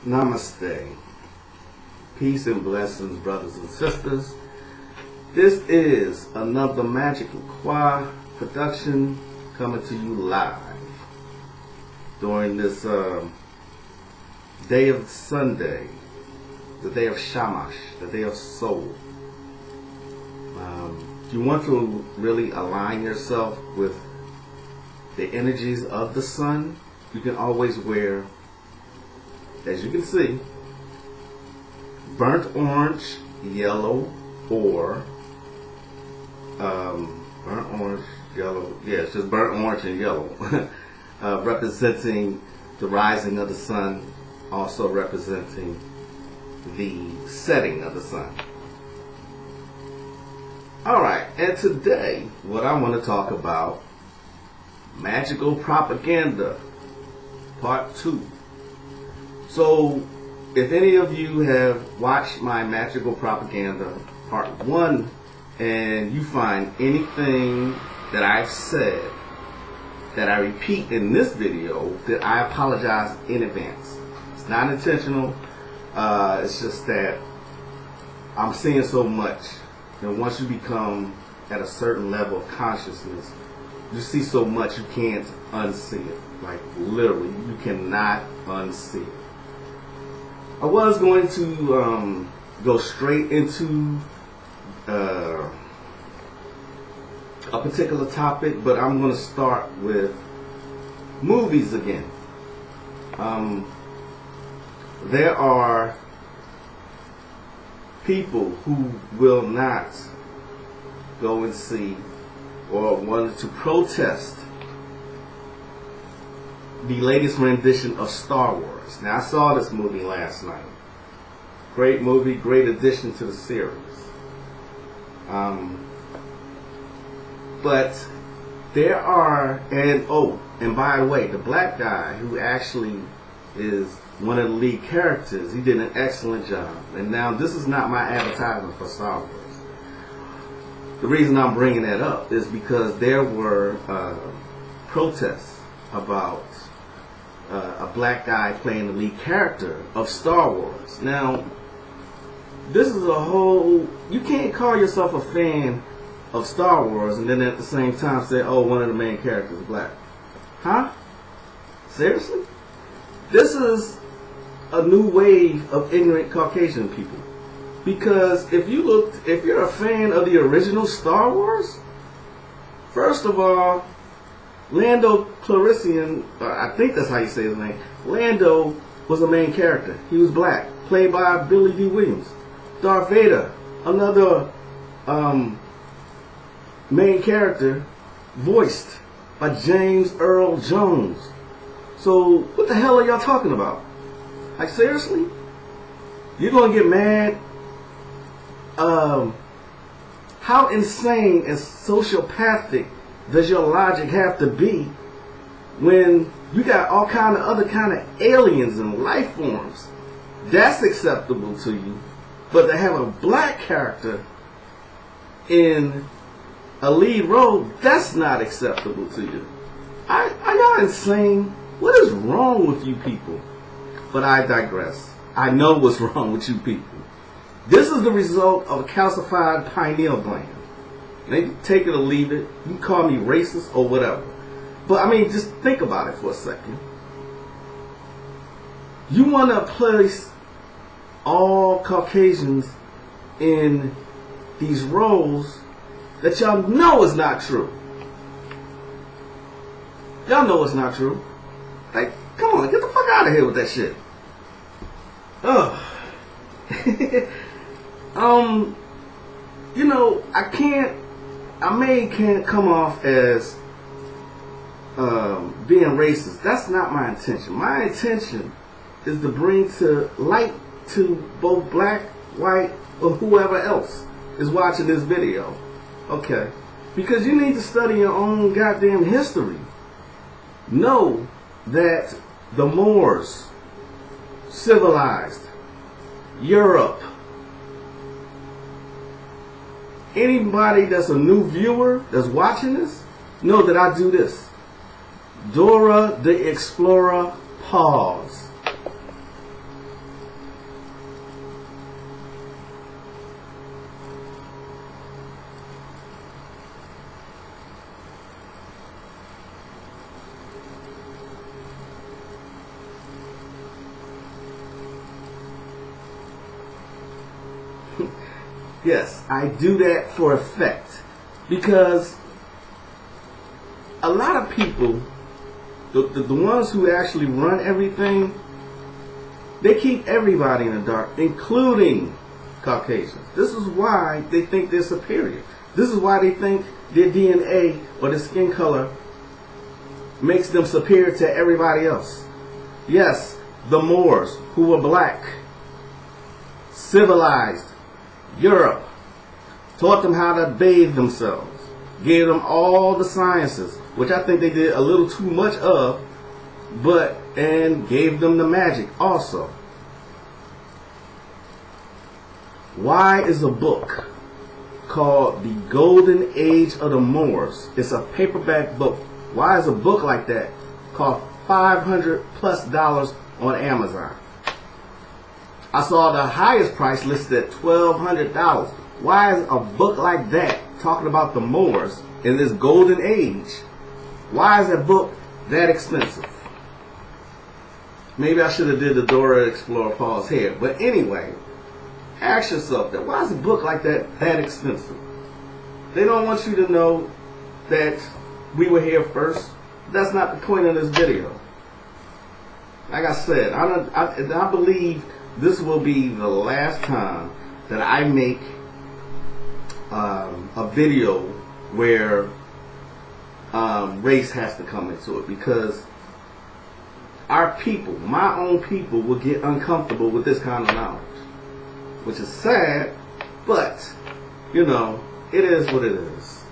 Namaste. Peace and blessings, brothers and sisters. This is another Magick La Croix production coming to you live during this day of Sunday, the day of Shamash, the day of soul. If you want to really align yourself with the energies of the sun, you can always wear, as you can see, burnt orange, yellow, or burnt orange, yellow. Yeah, it's just burnt orange and yellow, representing the rising of the sun, also representing the setting of the sun. Alright, and today what I want to talk about, Magickal Propaganda, Part 2. So, if any of you have watched my Magickal Propaganda Part 1 and you find anything that I've said that I repeat in this video, then I apologize in advance. It's not intentional. It's just that I'm seeing so much. And once you become at a certain level of consciousness, you see so much you can't unsee it. Like literally, you cannot unsee it. I was going to go straight into a particular topic, but I'm going to start with movies again. There are people who will not go and see or wanted to protest the latest rendition of Star Wars. Now, I saw this movie last night. Great movie, great addition to the series. But there are, and by the way, the black guy who actually is one of the lead characters, he did an excellent job. And now, this is not my advertisement for Star Wars. The reason I'm bringing that up is because there were protests about a black guy playing the lead character of Star Wars. Now, this is a whole, you can't call yourself a fan of Star Wars and then at the same time say, oh, one of the main characters is black. Huh? Seriously? This is a new wave of ignorant Caucasian people. Because if you're a fan of the original Star Wars, first of all, Lando Calrissian, I think that's how you say his name, Lando was the main character. He was black, played by Billy D. Williams. Darth Vader, another main character, voiced by James Earl Jones. So, what the hell are y'all talking about? Like, seriously? You're gonna get mad? How insane and sociopathic does your logic have to be when you got all kind of other kind of aliens and life forms? That's acceptable to you, but to have a black character in a lead role, that's not acceptable to you. Are y'all insane? What is wrong with you people? But I digress. I know what's wrong with you people. This is the result of a calcified pineal gland. Now, you can take it or leave it. You can call me racist or whatever. But I mean, just think about it for a second. You want to place all Caucasians in these roles that y'all know is not true. Y'all know it's not true. Like, come on, get the fuck out of here with that shit. Ugh. You know, I can't come off as being racist. That's not my intention. My intention is to bring to light to both black, white, or whoever else is watching this video. Okay? Because you need to study your own goddamn history. Know that the Moors civilized Europe. Anybody that's a new viewer that's watching this, know that I do this. Dora the Explorer, pause. Yes, I do that for effect. Because a lot of people, the ones who actually run everything, they keep everybody in the dark, including Caucasians. This is why they think they're superior. This is why they think their DNA or their skin color makes them superior to everybody else. Yes, the Moors, who were black, civilized Europe, taught them how to bathe themselves, gave them all the sciences, which I think they did a little too much of, and gave them the magic also. Why is a book called The Golden Age of the Moors? It's a paperback book. Why is a book like that called $500+ on Amazon? I saw the highest price listed at $1,200. Why is a book like that talking about the Moors in this golden age? Why is that book that expensive? Maybe I should have did the Dora Explorer pause here. But anyway, ask yourself that. Why is a book like that expensive? They don't want you to know that we were here first. That's not the point of this video. Like I said, I believe this will be the last time that I make a video where race has to come into it, because our people, my own people, will get uncomfortable with this kind of knowledge, which is sad, but you know, it is what it is.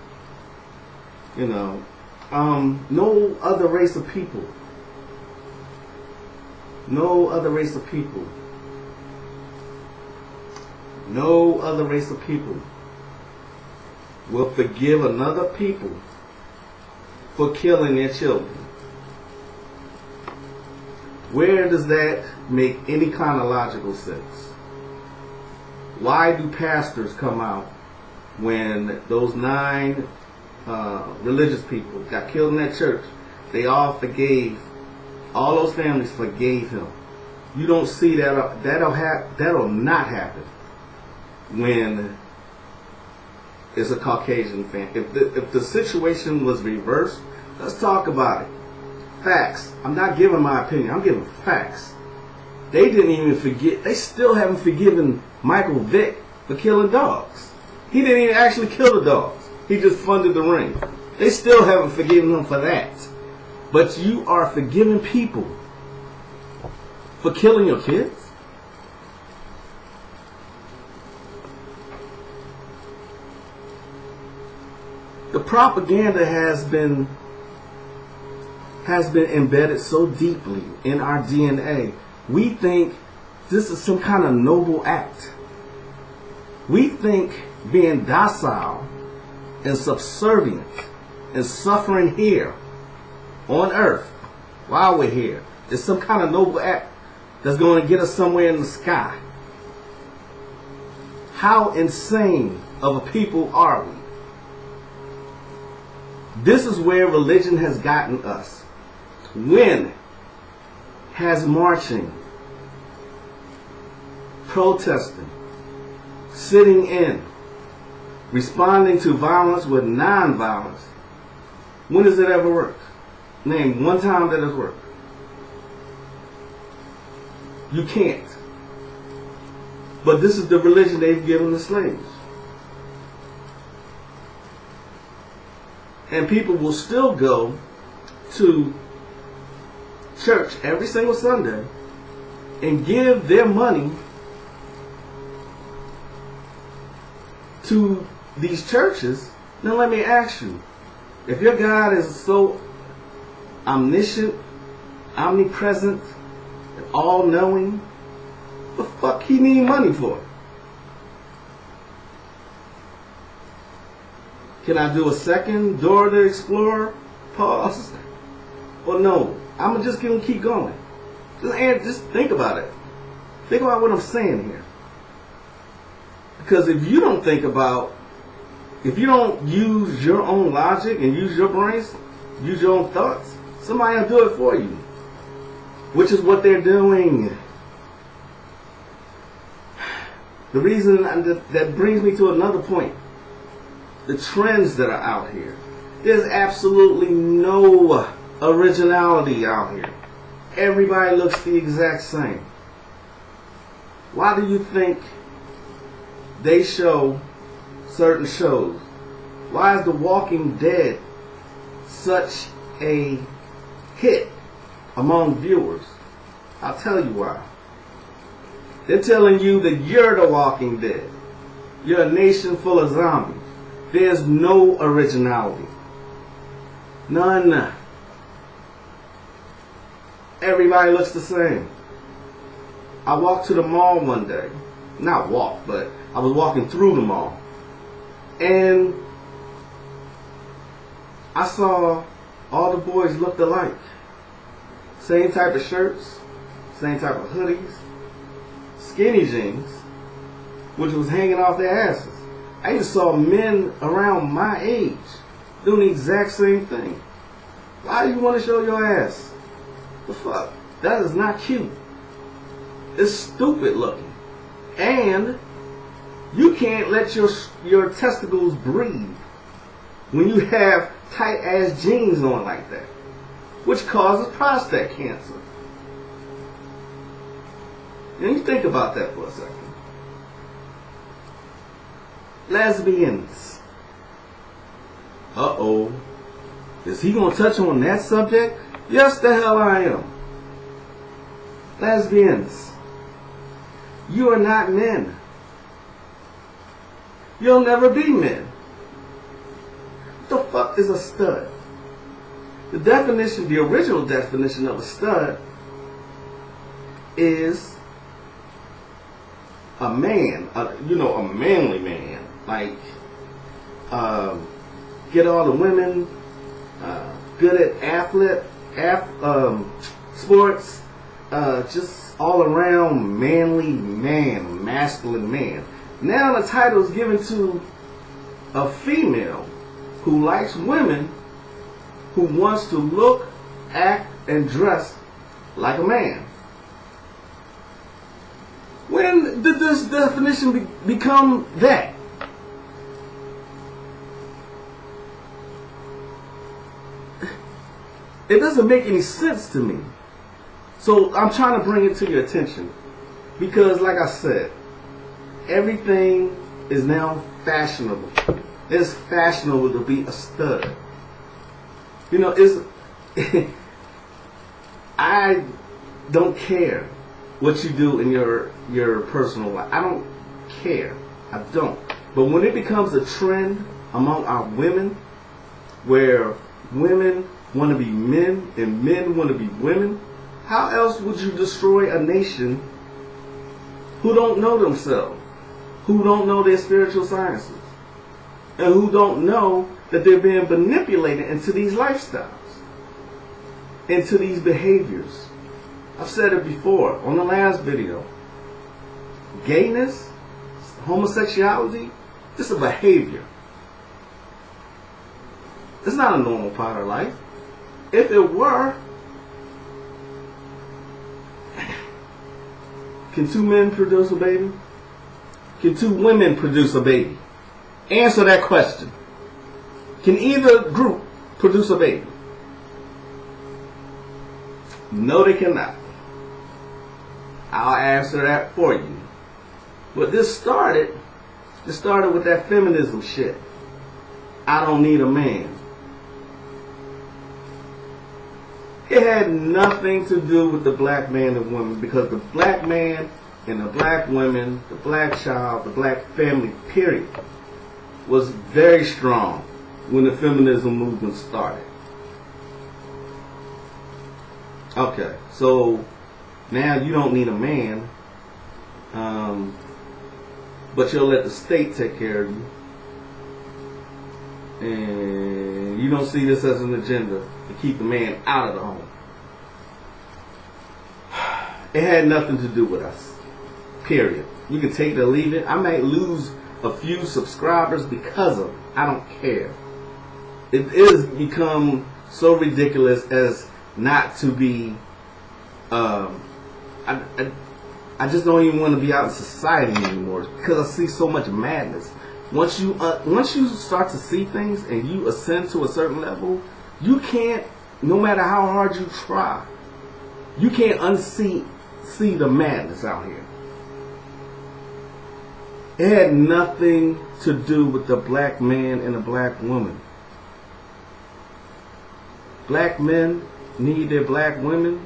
You know, no other race of people, no other race of people will forgive another people for killing their children. Where does that make any kind of logical sense? Why do pastors come out when those 9 religious people got killed in that church? They all forgave. All those families forgave him. You don't see that. That'll not happen when it's a Caucasian family. If the situation was reversed, let's talk about it. Facts. I'm not giving my opinion. I'm giving facts. They didn't even forget. They still haven't forgiven Michael Vick for killing dogs. He didn't even actually kill the dogs. He just funded the ring. They still haven't forgiven him for that. But you are forgiving people for killing your kids? The propaganda has been embedded so deeply in our DNA. We think this is some kind of noble act. We think being docile and subservient and suffering here on earth while we're here is some kind of noble act that's going to get us somewhere in the sky. How insane of a people are we? This is where religion has gotten us. When has marching, protesting, sitting in, responding to violence with non-violence, when does it ever work? Name one time that it's worked. You can't. But this is the religion they've given the slaves. And people will still go to church every single Sunday and give their money to these churches. Now let me ask you, if your God is so omniscient, omnipresent, and all-knowing, what the fuck he need money for? Can I do a second Dora the Explorer pause? Or no? I'm just gonna keep going. Just think about it. Think about what I'm saying here. Because if you don't think about, if you don't use your own logic and use your brains, use your own thoughts, somebody will do it for you. Which is what they're doing. The reason that brings me to another point. The trends that are out here. There's absolutely no originality out here. Everybody looks the exact same. Why do you think they show certain shows? Why is The Walking Dead such a hit among viewers? I'll tell you why. They're telling you that you're the Walking Dead. You're a nation full of zombies. There's no originality. None. Everybody looks the same. I walked to the mall one day. Not walk, but I was walking through the mall. And I saw all the boys looked alike. Same type of shirts, same type of hoodies, skinny jeans, which was hanging off their asses. I even saw men around my age doing the exact same thing. Why do you want to show your ass? The fuck? That is not cute. It's stupid looking. And you can't let your testicles breathe when you have tight ass jeans on like that, which causes prostate cancer. And you think about that for a second. Lesbians. Uh-oh. Is he going to touch on that subject? Yes, the hell I am. Lesbians. You are not men. You'll never be men. What the fuck is a stud? The definition, the original definition of a stud is a man, a manly man. Like, get all the women, good at sports, just all around manly man, masculine man. Now the title is given to a female who likes women, who wants to look, act, and dress like a man. When did this definition become that? It doesn't make any sense to me. So I'm trying to bring it to your attention. Because like I said, everything is now fashionable. It's fashionable to be a stud. You know, I don't care what you do in your personal life. I don't care. I don't. But when it becomes a trend among our women, where women want to be men and men want to be women, how else would you destroy a nation who don't know themselves, who don't know their spiritual sciences, and who don't know that they're being manipulated into these lifestyles, into these behaviors? I've said it before on the last video. Gayness, homosexuality, this is a behavior. It's not a normal part of life. If it were, can two men produce a baby? Can two women produce a baby? Answer that question. Can either group produce a baby? No, they cannot. I'll answer that for you. But this started with that feminism shit. I don't need a man. It had nothing to do with the black man and woman, because the black man and the black women, the black child, the black family, period, was very strong when the feminism movement started. Okay, so now you don't need a man, but you'll let the state take care of you. And you don't see this as an agenda to keep the man out of the home. It had nothing to do with us. Period. You can take it or leave it. I might lose a few subscribers because of it. I don't care. It is become so ridiculous as not to be I just don't even want to be out in society anymore because I see so much madness. Once you start to see things and you ascend to a certain level, you can't, no matter how hard you try, you can't see the madness out here. It had nothing to do with the black man and the black woman. Black men need their black women.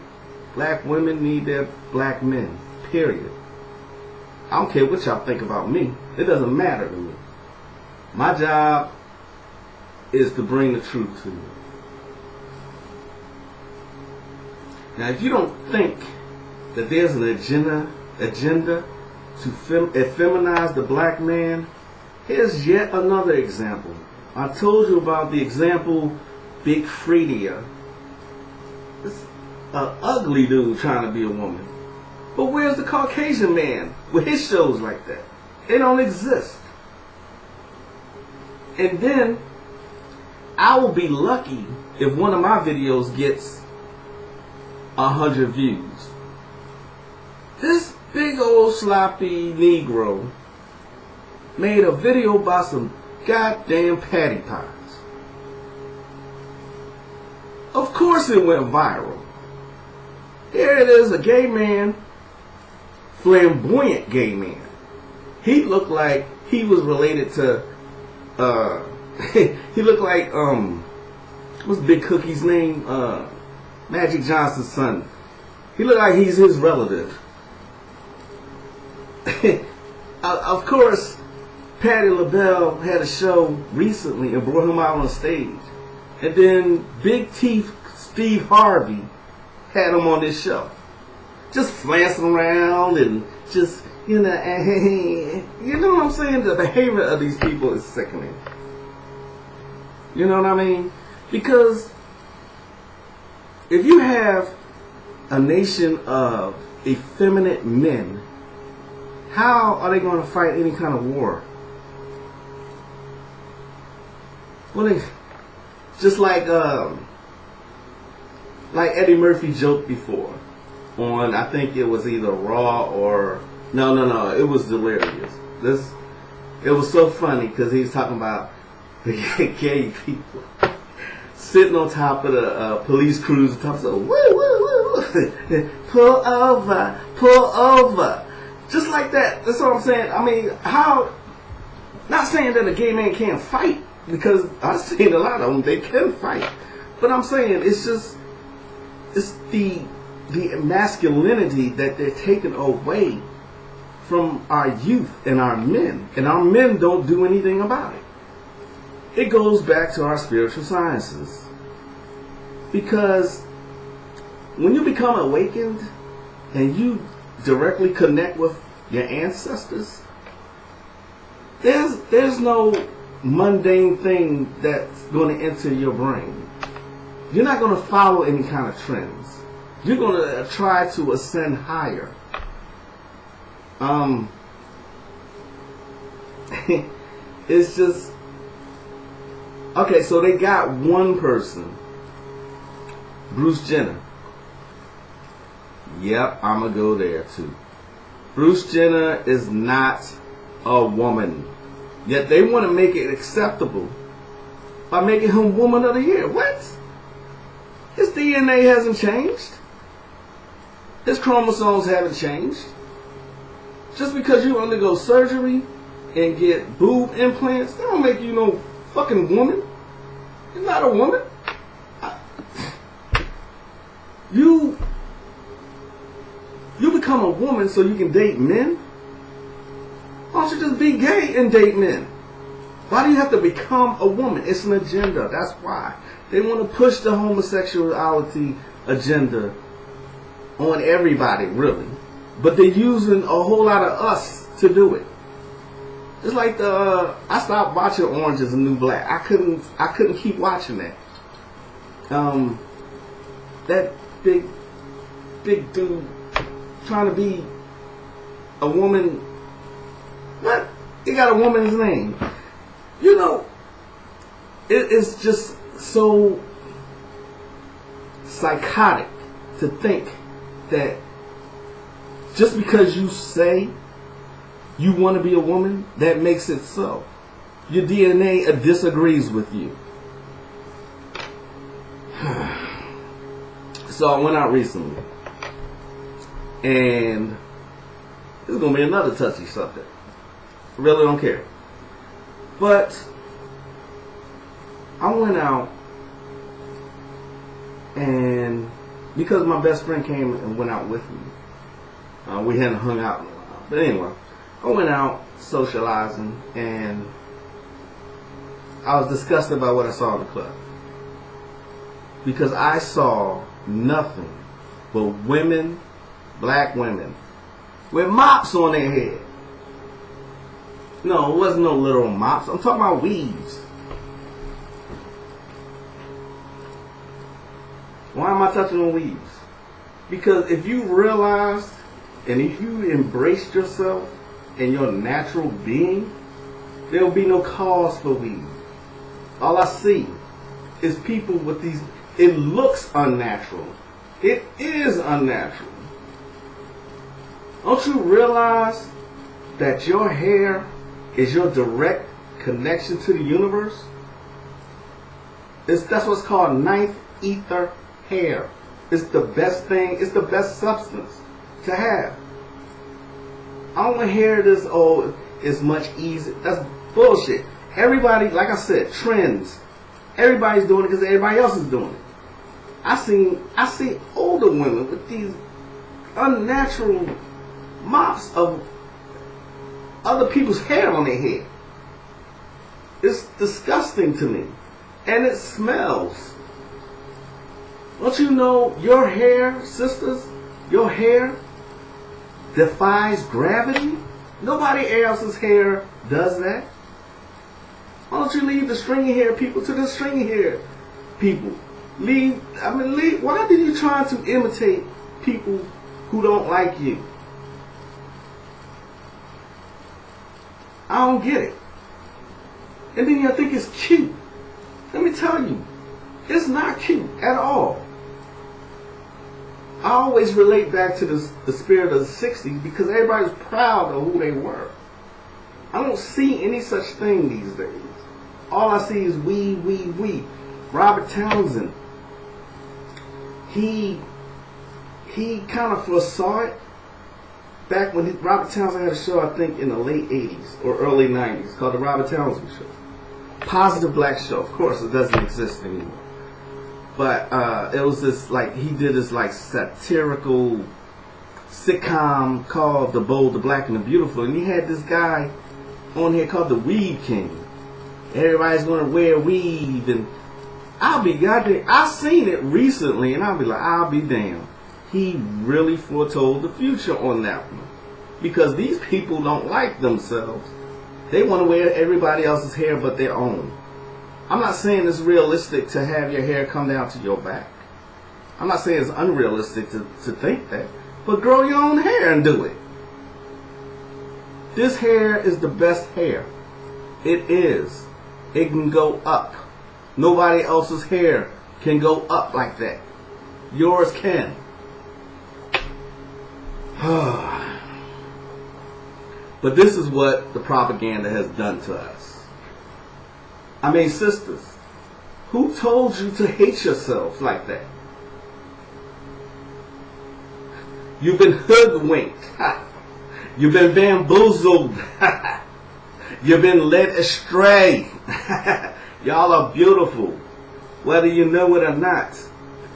Black women need their black men. Period. I don't care what y'all think about me. It doesn't matter to me. My job is to bring the truth to you. Now, if you don't think that there's an agenda to effeminize the black man, here's yet another example. I told you about the example Big Freedia. It's an ugly dude trying to be a woman. But where's the Caucasian man with his shows like that? They don't exist. And then I will be lucky if one of my videos gets 100 views. This big old sloppy Negro made a video about some goddamn patty pies. Of course it went viral. Here it is, a gay man, flamboyant gay man. He looked like he was related to he looked like what's Big Cookie's name? Magic Johnson's son. He looked like he's his relative. Of course, Patti LaBelle had a show recently and brought him out on stage. And then Big Teeth Steve Harvey had him on this show. Just flancing around and just, you know what I'm saying? The behavior of these people is sickening. You know what I mean? Because if you have a nation of effeminate men, how are they going to fight any kind of war? Well, just like Eddie Murphy joked before on, I think it was either Raw or no, it was Delirious. It was so funny because he was talking about the gay people sitting on top of the police cruiser, top of woo woo woo, pull over, just like that. That's what I'm saying. I mean, how? Not saying that a gay man can't fight, because I've seen a lot of them. They can fight, but I'm saying it's the masculinity that they're taking away from our youth and our men don't do anything about it. It goes back to our spiritual sciences, because when you become awakened and you directly connect with your ancestors, there's no mundane thing that's going to enter your brain. You're not going to follow any kind of trends. You're going to try to ascend higher. It's just okay. So they got one person, Bruce Jenner. Yep, I'm gonna go there too. Bruce Jenner is not a woman, yet they want to make it acceptable by making him Woman of the Year. What? His DNA hasn't changed. His chromosomes haven't changed. Just because you undergo surgery and get boob implants, that don't make you no fucking woman. You're not a woman. You become a woman so you can date men? Why don't you just be gay and date men? Why do you have to become a woman? It's an agenda. That's why. They want to push the homosexuality agenda on everybody, really. But they're using a whole lot of us to do it. It's like I stopped watching Orange Is the New Black. I couldn't keep watching that. That big dude trying to be a woman. What? He got a woman's name. You know, it's just so psychotic to think that Just because you say you want to be a woman, that makes it so. Your DNA disagrees with you. So I went out recently, and this is going to be another touchy subject. I really don't care. But I went out, and because my best friend came and went out with me, we hadn't hung out in a while. But anyway, I went out socializing, and I was disgusted by what I saw in the club. Because I saw nothing but women, black women, with mops on their head. No, it wasn't no literal mops. I'm talking about weaves. Why am I touching on weaves? Because if you realized and if you embraced yourself and your natural being, there will be no cause for weave. All I see is people with these. It looks unnatural. It is unnatural. Don't you realize that your hair is your direct connection to the universe? That's what's called ninth ether hair. It's the best thing. It's the best substance to have. I don't want to hear this, oh, it's much easier. That's bullshit. Everybody, like I said, trends. Everybody's doing it because everybody else is doing it. I see older women with these unnatural mops of other people's hair on their head. It's disgusting to me. And it smells. Don't you know your hair, sisters, your hair defies gravity? Nobody else's hair does that. Why don't you leave the stringy hair people to the stringy hair people? Why did you try to imitate people who don't like you? I don't get it. And then you think it's cute. Let me tell you, it's not cute at all. I always relate back to the spirit of the 60s because everybody's proud of who they were. I don't see any such thing these days. All I see is we. Robert Townsend, he kind of foresaw it back when Robert Townsend had a show, I think, in the late 80s or early 90s called The Robert Townsend Show. Positive black show. Of course, it doesn't exist anymore. But it was this, like, he did this, like, satirical sitcom called The Bold, the Black, and the Beautiful. And he had this guy on here called the Weave King. Everybody's going to wear weave. And I'll be goddamn. I seen it recently, and I'll be like, I'll be damned. He really foretold the future on that one. Because these people don't like themselves. They want to wear everybody else's hair but their own. I'm not saying it's realistic to have your hair come down to your back. I'm not saying it's unrealistic to think that. But grow your own hair and do it. This hair is the best hair. It is. It can go up. Nobody else's hair can go up like that. Yours can. But this is what the propaganda has done to us. I mean, sisters, who told you to hate yourself like that? You've been hoodwinked. You've been bamboozled. You've been led astray. Y'all are beautiful, whether you know it or not.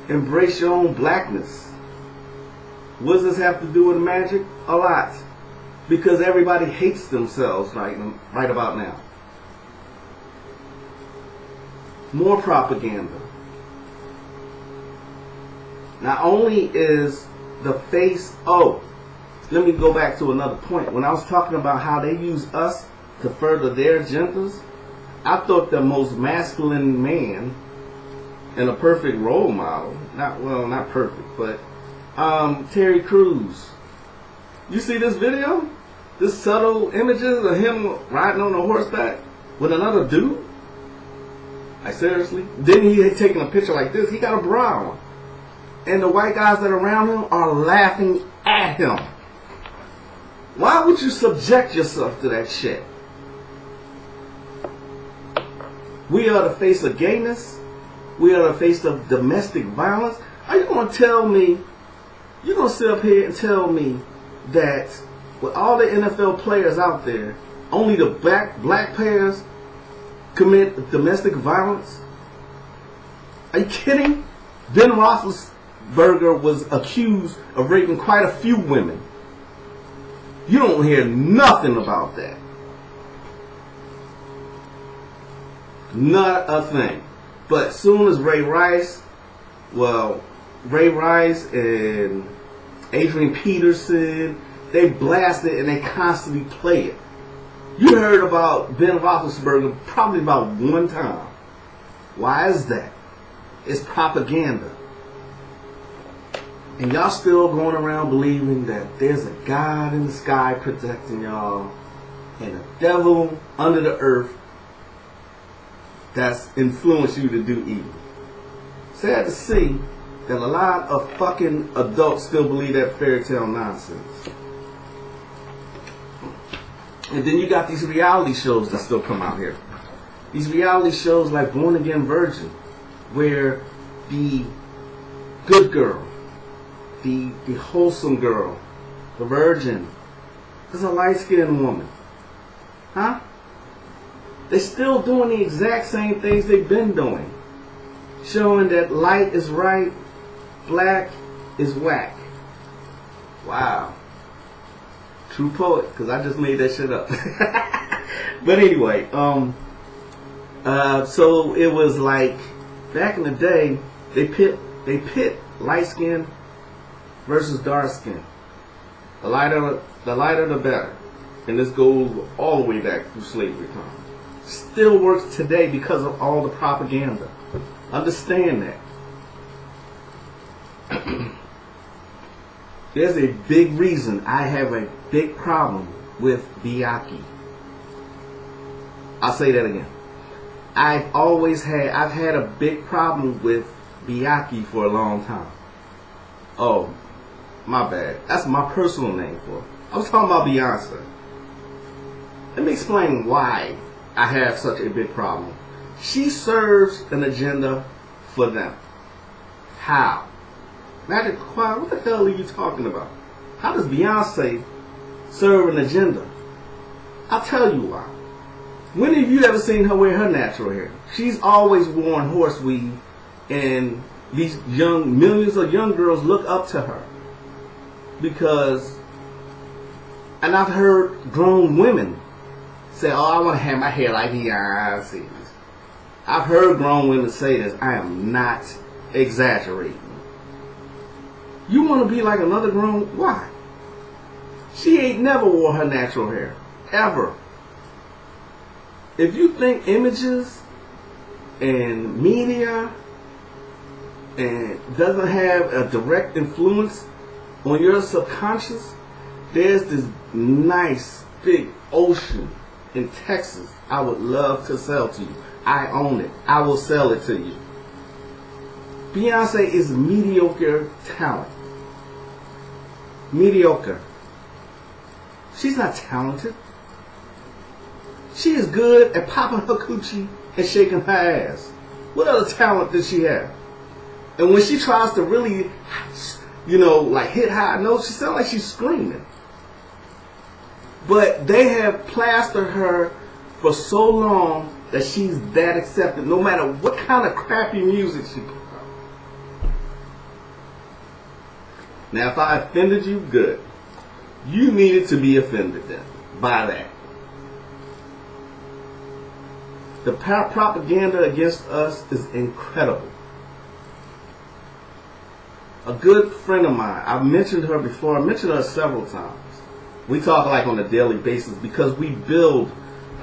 Embrace your own blackness. What does this have to do with magic? A lot. Because everybody hates themselves right about now. More propaganda. Not only is the face, let me go back to another point. When I was talking about how they use us to further their agendas, I thought the most masculine man and a perfect role model, not perfect, but Terry Crews. You see this video? This subtle images of him riding on a horseback with another dude? Like, seriously? Then he had taken a picture like this. He got a bra on. And the white guys that are around him are laughing at him. Why would you subject yourself to that shit? We are the face of gayness. We are the face of domestic violence. Are you going to tell me, you're going to sit up here and tell me that with all the NFL players out there, only the black players commit domestic violence? Are you kidding? Ben Roethlisberger was accused of raping quite a few women. You don't hear nothing about that. Not a thing. But as soon as Ray Rice and Adrian Peterson, they blast it and they constantly play it. You heard about Ben Roethlisberger probably about one time. Why is that? It's propaganda. And y'all still going around believing that there's a God in the sky protecting y'all and a devil under the earth that's influenced you to do evil. Sad to see that a lot of fucking adults still believe that fairy tale nonsense. And then you got these reality shows that still come out here. These reality shows like Born Again Virgin, where the good girl, the wholesome girl, the virgin, is a light-skinned woman. Huh? They're still doing the exact same things they've been doing. Showing that light is right, black is whack. Wow. True poet, because I just made that shit up. But anyway, so it was like, back in the day, they pit light skin versus dark skin. The lighter the better. And this goes all the way back through slavery time. Still works today because of all the propaganda. Understand that. There's a big reason I have a big problem with Biyaki. I'll say that again. I've had a big problem with Biyaki for a long time. Oh, my bad. That's my personal name for it. I was talking about Beyonce. Let me explain why I have such a big problem. She serves an agenda for them. How? Magick La Croix, what the hell are you talking about? How does Beyonce serve an agenda? I'll tell you why. When have you ever seen her wear her natural hair? She's always worn horse weave, and these millions of young girls look up to her. Because, and I've heard grown women say, oh, I want to have my hair like Beyonce's. I've heard grown women say this. I am not exaggerating. You want to be like another grown? Why? She ain't never wore her natural hair. Ever. If you think images and media and doesn't have a direct influence on your subconscious, there's this nice big ocean in Texas I would love to sell to you. I own it. I will sell it to you. Beyonce is mediocre talent. Mediocre. She's not talented. She is good at popping her coochie and shaking her ass. What other talent does she have? And when she tries to really, like hit high notes, she sounds like she's screaming. But they have plastered her for so long that she's that accepted, no matter what kind of crappy music she puts out. Now, if I offended you, good. You needed to be offended then by that. The propaganda against us is incredible. A good friend of mine, I've mentioned her before, I mentioned her several times. We talk like on a daily basis because we build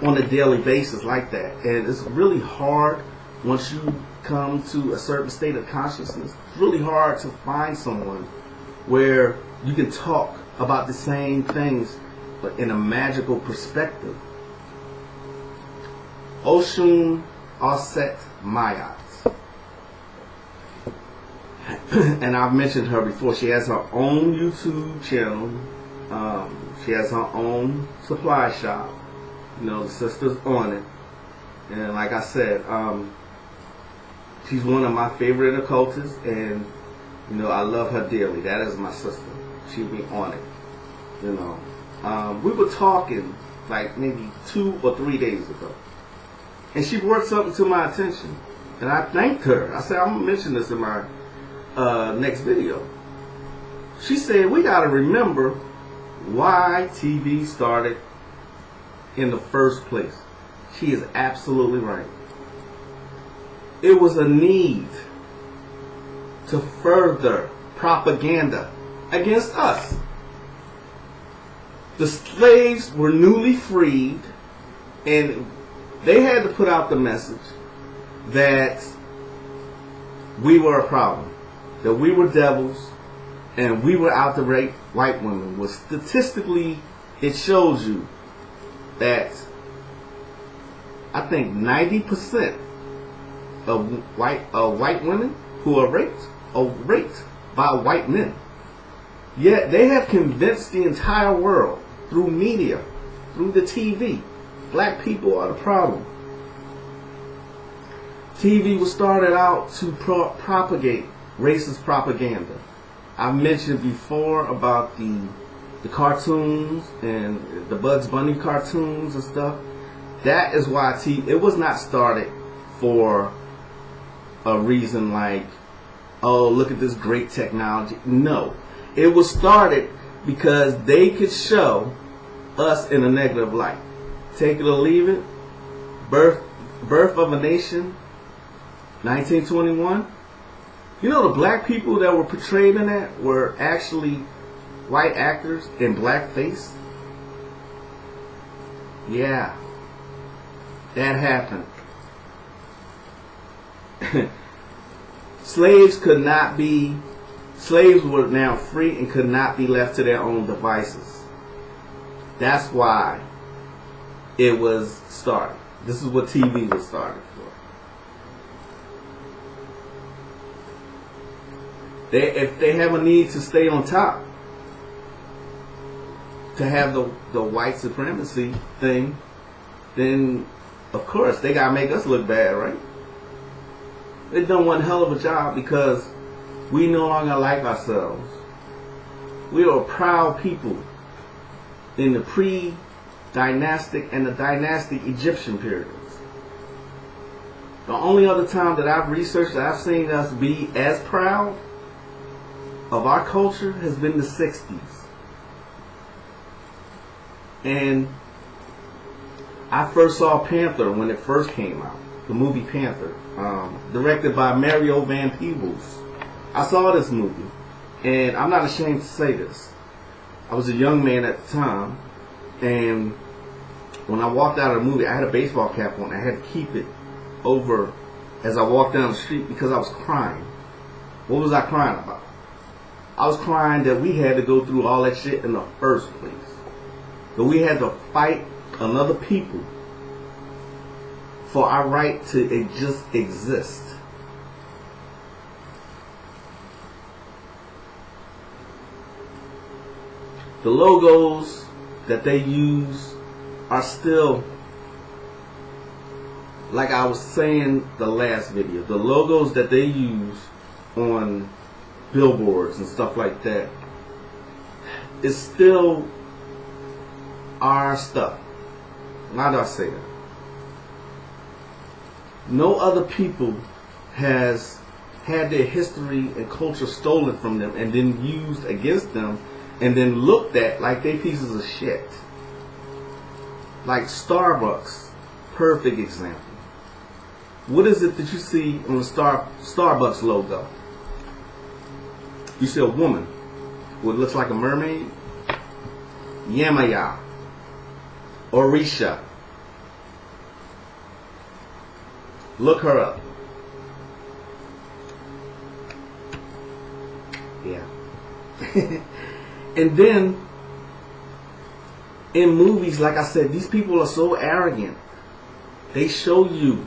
on a daily basis like that. And it's really hard once you come to a certain state of consciousness. It's really hard to find someone where you can talk about the same things but in a magical perspective. Oshun Aset Mayat. And I've mentioned her before. She has her own YouTube channel. She has her own supply shop. You know, the sister's on it. And like I said, she's one of my favorite occultists, and you know, I love her dearly. That is my sister. She be on it. You know, we were talking like maybe 2 or 3 days ago, and she brought something to my attention, and I thanked her. I said, I'm gonna mention this in my next video. She said, we gotta remember why TV started in the first place. She is absolutely right. It was a need to further propaganda against us. The slaves were newly freed, and they had to put out the message that we were a problem, that we were devils, and we were out to rape white women. Well, statistically, it shows you that I think 90% of white women who are raped by white men. Yet they have convinced the entire world through media, through the TV, black people are the problem. TV was started out to propagate racist propaganda. I mentioned before about the cartoons and the Bugs Bunny cartoons and stuff. That is why it was not started for a reason like, oh, look at this great technology. No. It was started because they could show us in a negative light. Take it or leave it. Birth of a Nation, 1921. You know, the black people that were portrayed in that were actually white actors in blackface. Yeah, that happened. Slaves were now free and could not be left to their own devices. That's why it was started. This is what TV was started for. If they have a need to stay on top, to have the white supremacy thing, then of course they gotta make us look bad, right? They've done one hell of a job because we no longer like ourselves. We are proud people in the pre-dynastic and the dynastic Egyptian periods. The only other time that I've researched that I've seen us be as proud of our culture has been the 60s. And I first saw Panther when it first came out. The movie Panther, directed by Mario Van Peebles. I saw this movie, and I'm not ashamed to say this. I was a young man at the time, and when I walked out of the movie, I had a baseball cap on. I had to keep it over as I walked down the street because I was crying. What was I crying about? I was crying that we had to go through all that shit in the first place. That we had to fight another people for our right to just exist. The logos that they use are still, like I was saying the last video, the logos that they use on billboards and stuff like that is still our stuff. Why do I say that? No other people has had their history and culture stolen from them and then used against them and then looked at like they pieces of shit. Like Starbucks, perfect example. What is it that you see on the Starbucks logo? You see a woman what looks like a mermaid. Yamaya. Orisha. Look her up. Yeah. And then in movies, like I said, these people are so arrogant. They show you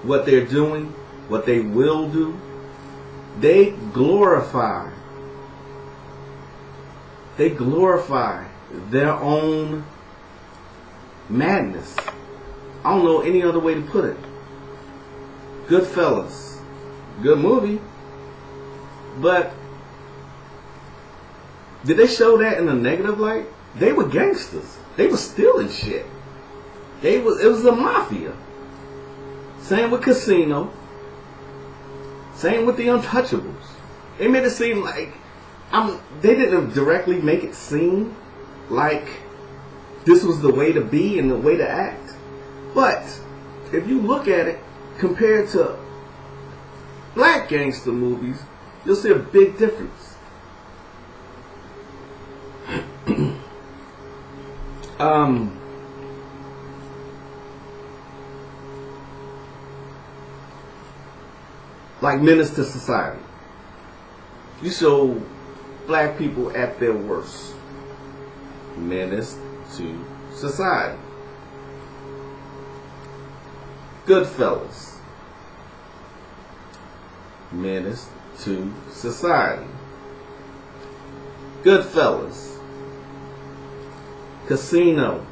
what they're doing, what they will do. They glorify They glorify their own madness. I don't know any other way to put it. Goodfellas, good movie, but did they show that in a negative light? They were gangsters. They were stealing shit. It was a mafia. Same with Casino. Same with The Untouchables. They made it seem like they didn't directly make it seem like this was the way to be and the way to act. But if you look at it compared to black gangster movies, you'll see a big difference. Like Menace to Society. You show black people at their worst. Menace to Society. Goodfellas. Menace to Society. Goodfellas. Casino.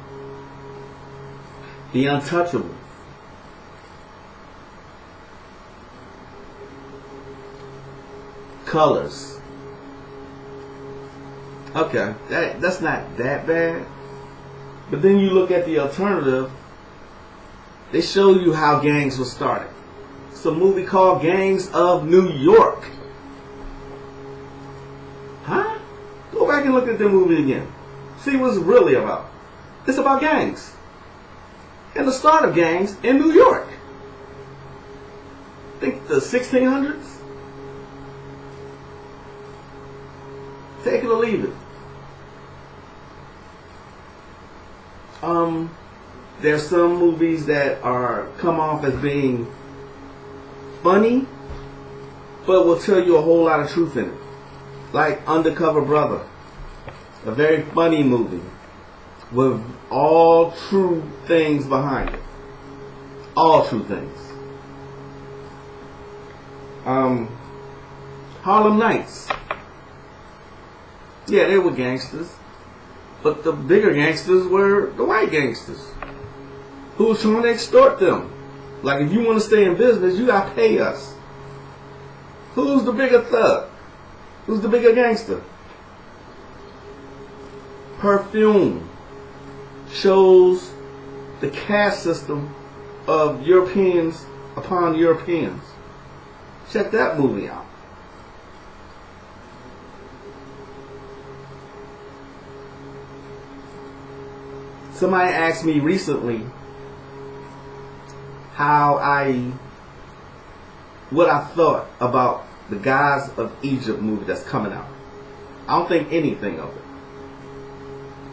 The Untouchables. Colors. Okay, that's not that bad. But then you look at the alternative. They show you how gangs were started. It's a movie called Gangs of New York. Huh? Go back and look at the movie again. See what it's really about. It's about gangs. And the start of gangs in New York. I think the 1600s. Take it or leave it. There's some movies that come off as being funny, but will tell you a whole lot of truth in it. Like Undercover Brother, a very funny movie with all true things behind it. All true things. Harlem Nights. Yeah, they were gangsters. But the bigger gangsters were the white gangsters who was trying to extort them. Like, if you want to stay in business, you got to pay us. Who's the bigger thug? Who's the bigger gangster? Perfume shows the caste system of Europeans upon Europeans. Check that movie out. Somebody asked me recently what I thought about the Gods of Egypt movie that's coming out. I don't think anything of it.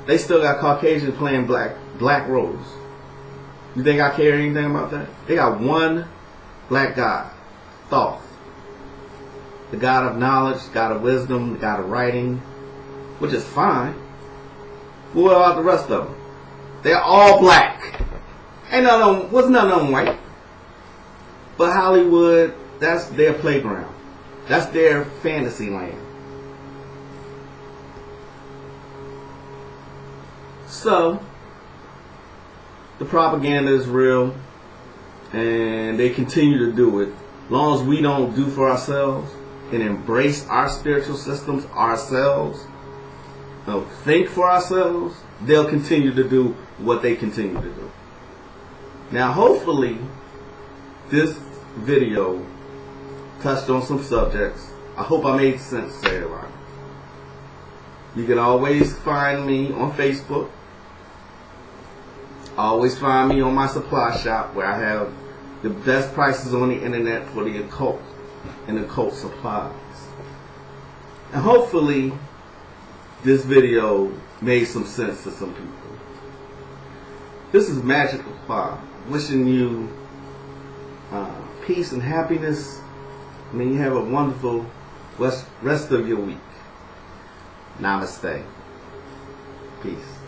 They still got Caucasians playing black roles. You think I care anything about that? They got one black god, Thoth. The god of knowledge, god of wisdom, the god of writing, which is fine. But what about the rest of them? They're all black. Ain't none of them, was none of them white. But Hollywood, that's their playground. That's their fantasy land. So, the propaganda is real, and they continue to do it. As long as we don't do for ourselves and embrace our spiritual systems ourselves, think for ourselves, they'll continue to do what they continue to do. Now, hopefully, this video touched on some subjects. I hope I made sense to everybody. You can always find me on Facebook. Always find me on my supply shop, where I have the best prices on the internet for the occult and occult supplies. And hopefully, this video made some sense to some people. This is Magick La Croix, wishing you peace and happiness. I mean, you have a wonderful rest of your week. Namaste. Peace.